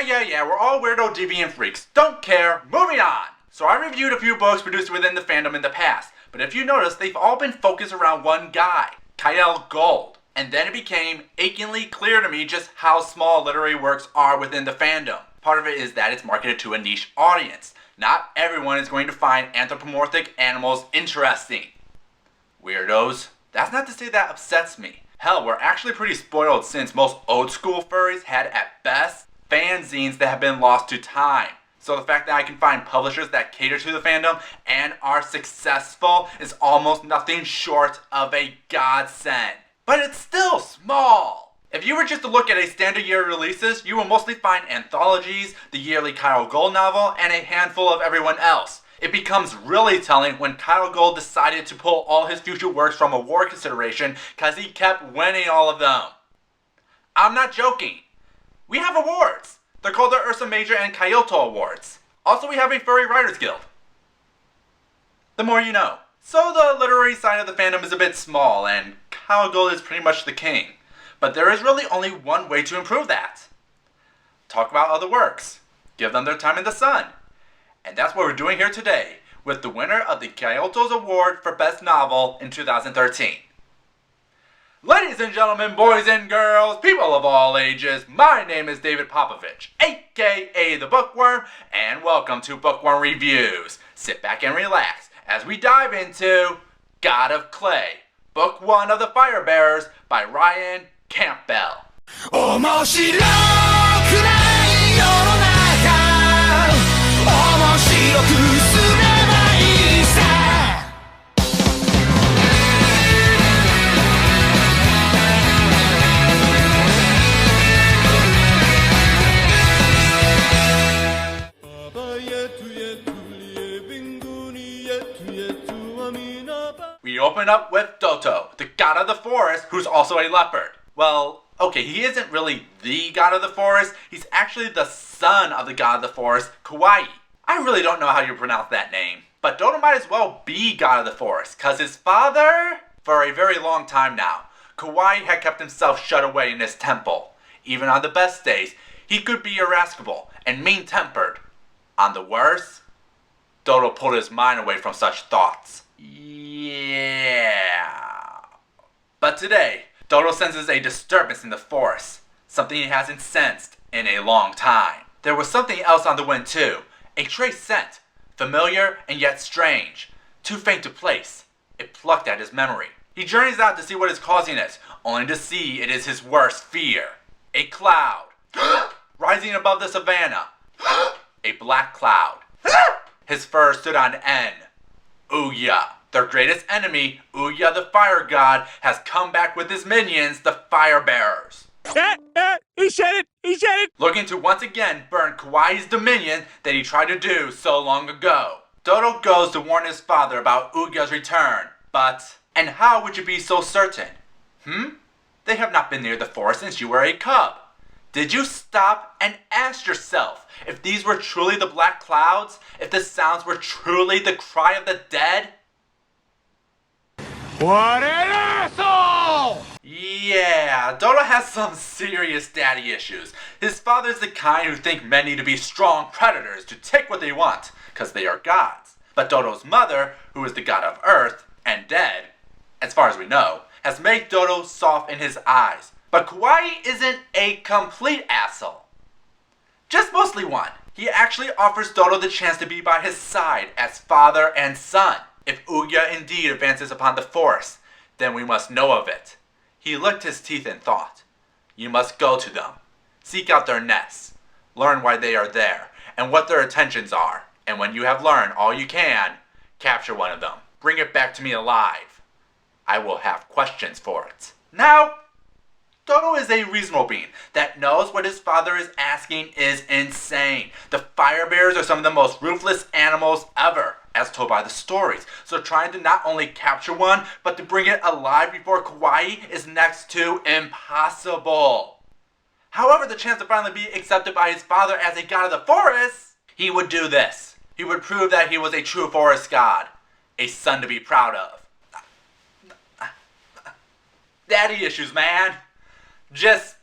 Yeah, we're all weirdo deviant freaks. Don't care. Moving on. So I reviewed a few books produced within the fandom in the past, but if you notice, they've all been focused around one guy, Kyle Gold. And then it became achingly clear to me just how small literary works are within the fandom. Part of it is that it's marketed to a niche audience. Not everyone is going to find anthropomorphic animals interesting. Weirdos. That's not to say that upsets me. Hell, we're actually pretty spoiled since most old school furries had at best fanzines that have been lost to time. So the fact that I can find publishers that cater to the fandom and are successful is almost nothing short of a godsend. But it's still small. If you were just to look at a standard year releases, you will mostly find anthologies, the yearly Kyle Gold novel, and a handful of everyone else. It becomes really telling when Kyle Gold decided to pull all his future works from award consideration because he kept winning all of them. I'm not joking. We have awards. They're called the Ursa Major and Kyoto Awards. Also, we have a Furry Writers Guild. The more you know. So the literary side of the fandom is a bit small, and Kyle Gold is pretty much the king. But there is really only one way to improve that. Talk about other works. Give them their time in the sun. And that's what we're doing here today, with the winner of the Kyoto's Award for Best Novel in 2013. Ladies and gentlemen, boys and girls, people of all ages, my name is David Popovich, aka the Bookworm, and welcome to Bookworm Reviews. Sit back and relax as we dive into God of Clay, Book 1 of the Fire Bearers by Ryan Campbell. We open up with Doto, the god of the forest, who's also a leopard. Well, okay, he isn't really the god of the forest, he's actually the son of the god of the forest, Kawaii. I really don't know how you pronounce that name, but Doto might as well be god of the forest, cause his father, for a very long time now, Kawaii had kept himself shut away in his temple. Even on the best days, he could be irascible and mean-tempered. On the worst, Doto pulled his mind away from such thoughts. Yeah. But today, Doto senses a disturbance in the forest, something he hasn't sensed in a long time. There was something else on the wind too, a trace scent, familiar and yet strange, too faint to place. It plucked at his memory. He journeys out to see what is causing it, only to see it is his worst fear. A cloud, rising above the savannah. A black cloud. His fur stood on end. Ouya, their greatest enemy, Ouya the fire god, has come back with his minions, the fire bearers. He said it! Looking to once again burn Kawaii's dominion that he tried to do so long ago. Doto goes to warn his father about Ouya's return, but... And how would you be so certain? They have not been near the forest since you were a cub. Did you stop and ask yourself if these were truly the black clouds? If the sounds were truly the cry of the dead? What an asshole! Yeah, Doto has some serious daddy issues. His father's the kind who think men need to be strong predators to take what they want, because they are gods. But Doto's mother, who is the god of earth and dead, as far as we know, has made Doto soft in his eyes. But Kawaii isn't a complete asshole. Just mostly one. He actually offers Doto the chance to be by his side as father and son. If Ouya indeed advances upon the forest, then we must know of it. He licked his teeth in thought. You must go to them. Seek out their nests. Learn why they are there, and what their intentions are. And when you have learned all you can, capture one of them. Bring it back to me alive. I will have questions for it. Now, Doto is a reasonable being that knows what his father is asking is insane. The fire bearers are some of the most ruthless animals ever, as told by the stories. So trying to not only capture one, but to bring it alive before Kawaii is next to impossible. However, the chance to finally be accepted by his father as a god of the forest, he would do this. He would prove that he was a true forest god, a son to be proud of. Daddy issues, man. Just,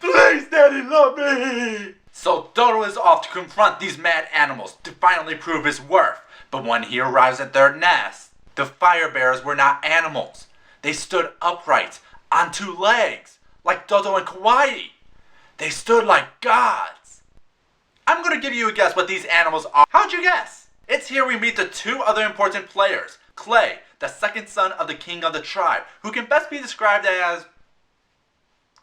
please, Daddy, love me. So Dodo is off to confront these mad animals to finally prove his worth. But when he arrives at their nest, the fire bearers were not animals. They stood upright, on two legs, like Dodo and Kawaii. They stood like gods. I'm going to give you a guess what these animals are. How'd you guess? It's here we meet the two other important players. Clay, the second son of the king of the tribe, who can best be described as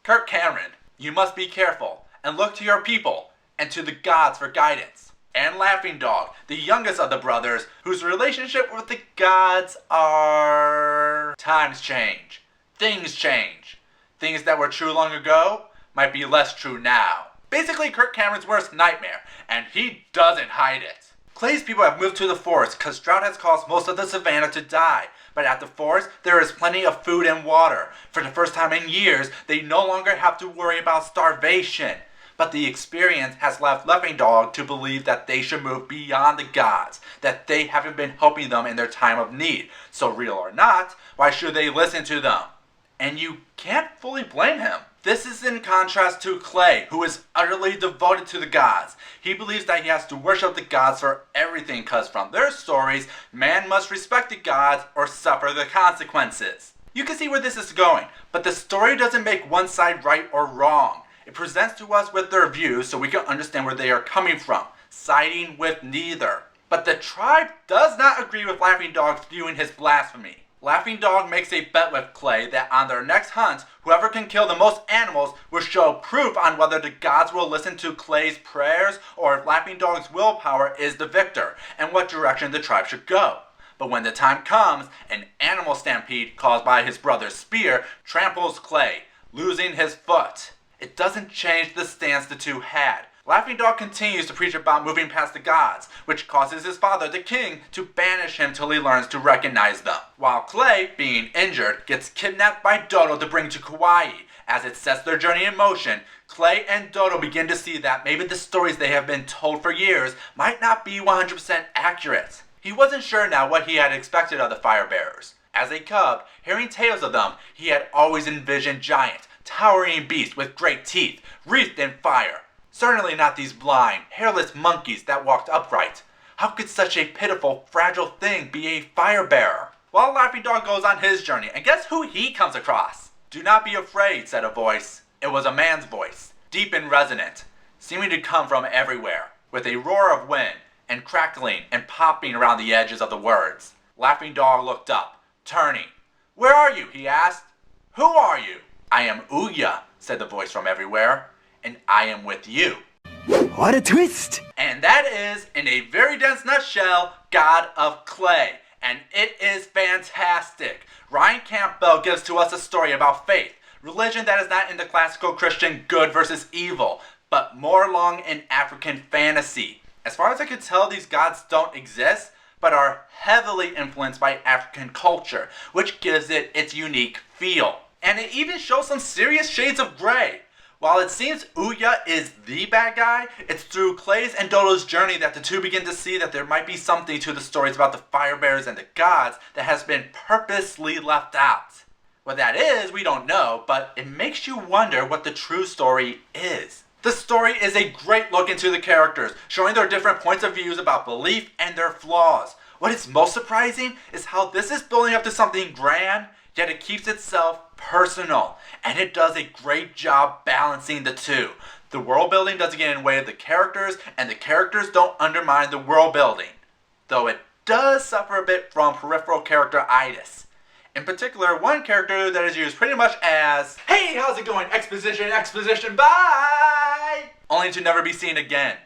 Kirk Cameron. You must be careful and look to your people and to the gods for guidance. And Laughing Dog, the youngest of the brothers, whose relationship with the gods are... Times change. Things change. Things that were true long ago might be less true now. Basically Kirk Cameron's worst nightmare, and he doesn't hide it. Clay's people have moved to the forest because drought has caused most of the savannah to die. But at the forest, there is plenty of food and water. For the first time in years, they no longer have to worry about starvation. But the experience has left Laughing Dog to believe that they should move beyond the gods, that they haven't been helping them in their time of need. So real or not, why should they listen to them? And you can't fully blame him. This is in contrast to Clay, who is utterly devoted to the gods. He believes that he has to worship the gods for everything because from their stories, man must respect the gods or suffer the consequences. You can see where this is going, but the story doesn't make one side right or wrong. It presents to us with their views so we can understand where they are coming from, siding with neither. But the tribe does not agree with Laughing Dog's viewing his blasphemy. Laughing Dog makes a bet with Clay that on their next hunt, whoever can kill the most animals will show proof on whether the gods will listen to Clay's prayers or if Laughing Dog's willpower is the victor and what direction the tribe should go. But when the time comes, an animal stampede caused by his brother's spear tramples Clay, losing his foot. It doesn't change the stance the two had. Laughing Dog continues to preach about moving past the gods, which causes his father, the king, to banish him till he learns to recognize them. While Clay, being injured, gets kidnapped by Dodo to bring to Kauai. As it sets their journey in motion, Clay and Dodo begin to see that maybe the stories they have been told for years might not be 100% accurate. He wasn't sure now what he had expected of the fire bearers. As a cub, hearing tales of them, he had always envisioned giant, towering beasts with great teeth, wreathed in fire. Certainly not these blind, hairless monkeys that walked upright. How could such a pitiful, fragile thing be a fire bearer? While Laughing Dog goes on his journey, and guess who he comes across? Do not be afraid, said a voice. It was a man's voice, deep and resonant, seeming to come from everywhere, with a roar of wind, and crackling and popping around the edges of the words. Laughing Dog looked up, turning. Where are you? He asked. Who are you? I am Ouya, said the voice from everywhere. And I am with you. What a twist! And that is, in a very dense nutshell, God of Clay. And it is fantastic. Ryan Campbell gives to us a story about faith, religion that is not in the classical Christian good versus evil, but more along in African fantasy. As far as I can tell, these gods don't exist, but are heavily influenced by African culture, which gives it its unique feel. And it even shows some serious shades of gray. While it seems Ouya is the bad guy, it's through Clay's and Dodo's journey that the two begin to see that there might be something to the stories about the fire bearers and the gods that has been purposely left out. What that is, we don't know, but it makes you wonder what the true story is. The story is a great look into the characters, showing their different points of views about belief and their flaws. What is most surprising is how this is building up to something grand, yet it keeps itself personal, and it does a great job balancing the two. The world building doesn't get in the way of the characters, and the characters don't undermine the world building, though it does suffer a bit from peripheral character-itis. In particular, one character that is used pretty much as, hey, how's it going? Exposition, exposition, bye! Only to never be seen again.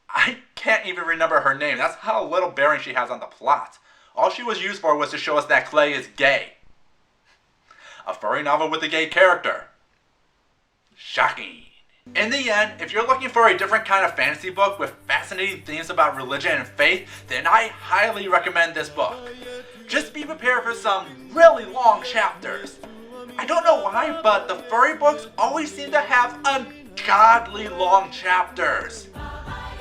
I can't even remember her name. That's how little bearing she has on the plot. All she was used for was to show us that Clay is gay. A furry novel with a gay character. Shocking. In the end, if you're looking for a different kind of fantasy book with fascinating themes about religion and faith, then I highly recommend this book. Just be prepared for some really long chapters. I don't know why, but the furry books always seem to have ungodly long chapters.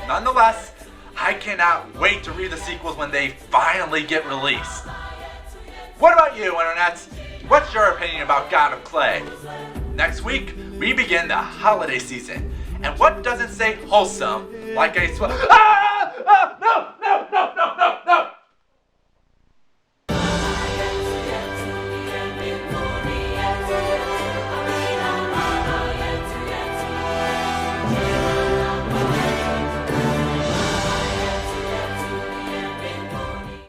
Nonetheless, I cannot wait to read the sequels when they finally get released. What about you, Internet? What's your opinion about God of Clay? Next week, we begin the holiday season, And what doesn't say wholesome like a Ah!